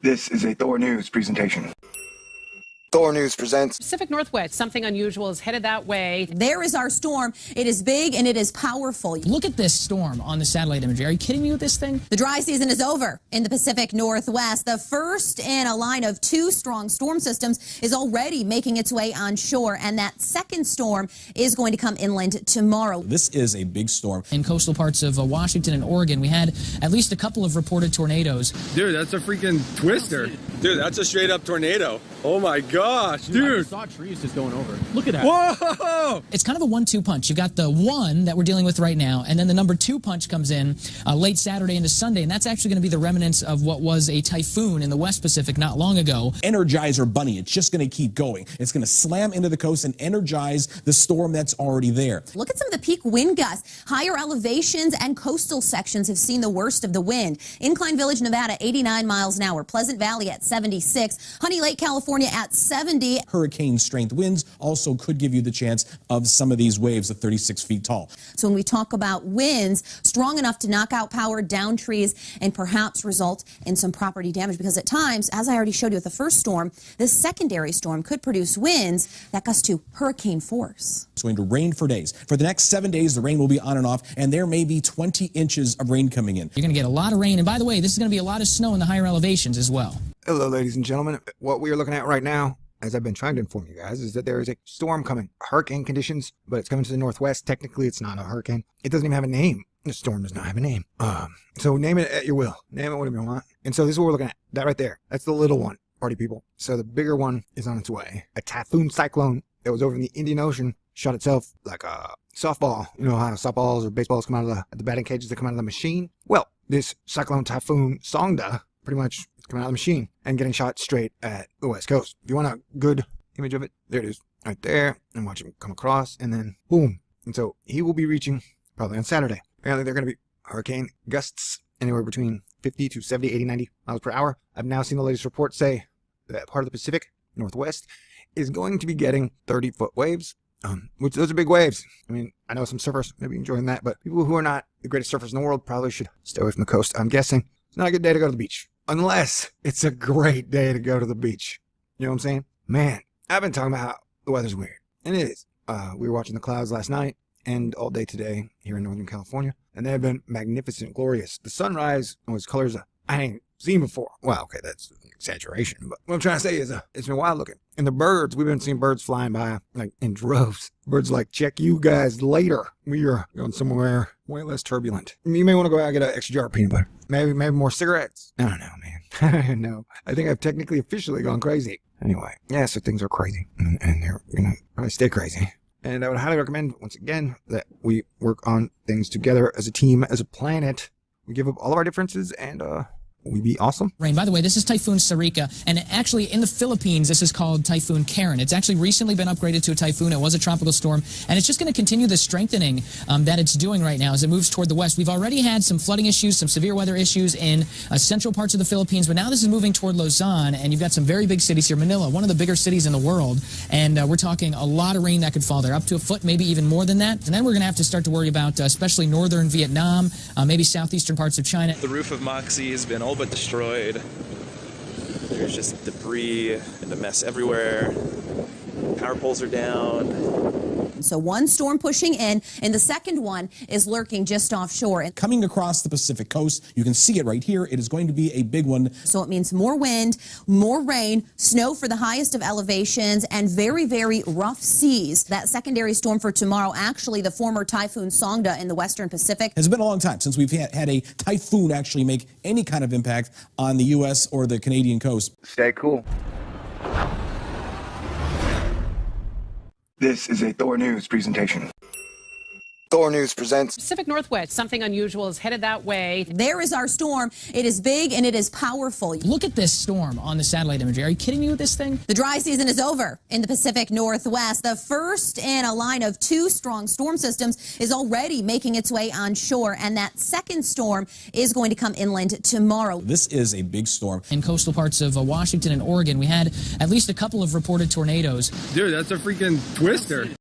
This is a Thor News presentation. Thor News presents Pacific Northwest. Something unusual is headed that way. There is our storm. It is big and it is powerful. Look at this storm on the satellite imagery. Are you kidding me with this thing? The dry season is over in the Pacific Northwest. The first in a line of two strong storm systems is already making its way on shore, and that second storm is going to come inland tomorrow. This is a big storm. In coastal parts of Washington and Oregon, we had at least a couple of reported tornadoes. Dude, that's a freaking twister. Dude, that's a straight up tornado. Oh my gosh, dude. I saw trees just going over. Look at that. Whoa! It's kind of a 1-2 punch. You've got the one that we're dealing with right now, and then the number 2 punch comes in late Saturday into Sunday, and that's actually going to be the remnants of what was a typhoon in the West Pacific not long ago. Energizer Bunny. It's just going to keep going. It's going to slam into the coast and energize the storm that's already there. Look at some of the peak wind gusts. Higher elevations and coastal sections have seen the worst of the wind. Incline Village, Nevada, 89 miles an hour. Pleasant Valley at 76. Honey Lake, California at 70. Hurricane strength winds also could give you the chance of some of these waves at 36 feet tall. So when we talk about winds strong enough to knock out power, down trees, and perhaps result in some property damage, because at times, as I already showed you with the first storm, this secondary storm could produce winds that gust to hurricane force. It's going to rain for days. For the next 7 days, the rain will be on and off, and there may be 20 inches of rain coming in. You're going to get a lot of rain, and by the way, this is going to be a lot of snow in the higher elevations as well. Hello, ladies and gentlemen. What we are looking at right now, as I've been trying to inform you guys, is that there is a storm coming. Hurricane conditions, but it's coming to the northwest. Technically, it's not a hurricane. It doesn't even have a name. The storm does not have a name. So name it at your will. Name it whatever you want. And so this is what we're looking at. That right there. That's the little one, party people. So the bigger one is on its way. A typhoon cyclone that was over in the Indian Ocean shot itself like a softball. You know how softballs or baseballs come out of the batting cages that come out of the machine? Well, this cyclone Typhoon Songda pretty much coming out of the machine and getting shot straight at the west coast. If you want a good image of it, there it is right there, and watch him come across, and then boom. And so he will be reaching probably on Saturday. Apparently they're going to be hurricane gusts anywhere between 50 to 70, 80, 90 miles per hour. I've now seen the latest report say that part of the Pacific Northwest is going to be getting 30-foot waves, which those are big waves. I mean, I know some surfers may be enjoying that, but people who are not the greatest surfers in the world probably should stay away from the coast. I'm guessing it's not a good day to go to the beach. Unless it's a great day to go to the beach. You know what I'm saying? Man, I've been talking about how the weather's weird. And it is. We were watching the clouds last night and all day today here in Northern California. And they have been magnificent, glorious. The sunrise was colors I ain't seen before. Well, okay, that's an exaggeration. But what I'm trying to say is it's been wild looking. And the birds, we've been seeing birds flying by like in droves. Birds like, check you guys later. We are going somewhere way less turbulent. You may want to go out and get an extra jar of peanut butter. Maybe more cigarettes. I don't know, man. I don't know. I think I've technically officially gone crazy. Anyway, yeah, so things are crazy. And they're going to probably stay crazy. And I would highly recommend, once again, that we work on things together as a team, as a planet. We give up all of our differences and, we be awesome. Rain. By the way, this is Typhoon Sarika, and actually in the Philippines, this is called Typhoon Karen. It's actually recently been upgraded to a typhoon. It was a tropical storm, and it's just going to continue the strengthening that it's doing right now as it moves toward the west. We've already had some flooding issues, some severe weather issues in central parts of the Philippines, but now this is moving toward Luzon, and you've got some very big cities here. Manila, one of the bigger cities in the world, and we're talking a lot of rain that could fall there, up to a foot, maybe even more than that. And then we're going to have to start to worry about especially northern Vietnam, maybe southeastern parts of China. The roof of Moxie has been all but destroyed. There's just debris and a mess everywhere. Power poles are down. So one storm pushing in, and the second one is lurking just offshore. Coming across the Pacific coast, you can see it right here. It is going to be a big one. So it means more wind, more rain, snow for the highest of elevations, and very, very rough seas. That secondary storm for tomorrow, actually the former Typhoon Songda in the western Pacific. It's been a long time since we've had a typhoon actually make any kind of impact on the U.S. or the Canadian coast. Stay cool. This is a Thor News presentation. Thor News presents Pacific Northwest. Something unusual is headed that way. There is our storm. It is big and it is powerful. Look at this storm on the satellite imagery. Are you kidding me with this thing? The dry season is over in the Pacific Northwest. The first in a line of two strong storm systems is already making its way on shore, and that second storm is going to come inland tomorrow. This is a big storm. In coastal parts of Washington and Oregon, we had at least a couple of reported tornadoes. Dude, that's a freaking twister.